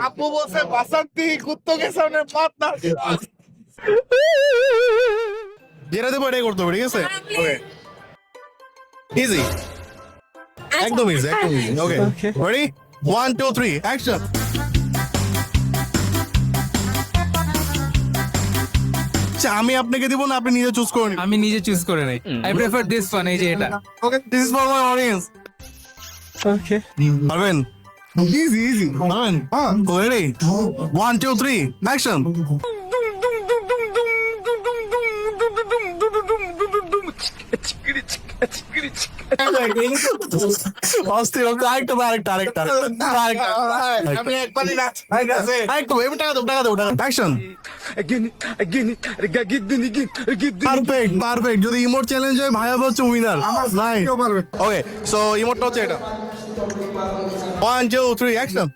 আপু বলছে বাসান্তি কুত্তকে সামনে মাত না যেটা দেবো এটাই করতে হবে ঠিক আছে ইজি একদম ইজি ওকে রেডি 1 2 3 অ্যাকশন আমি আপনাকে দিব না আপনি নিজে চুজ করে নিন আমি নিজে চুজ করে নেই আই প্রেফার দিস ওয়ান এই যে এটা okay this is for my audience ওকে পারবেন ইজি ইজি পারবেন হ্যাঁ রেডি 1 2 3 অ্যাকশন অস্থির আরেকটা আমি একবারই না আরেকটু এবার টাকা দাও অ্যাকশন পারফেক্ট যদি ইমোট চ্যালেঞ্জ হয় ভাইয়া হচ্ছে উইনার রাইট ওকে সো ইমোটটা হচ্ছে এটা 1 2 3 অ্যাকশন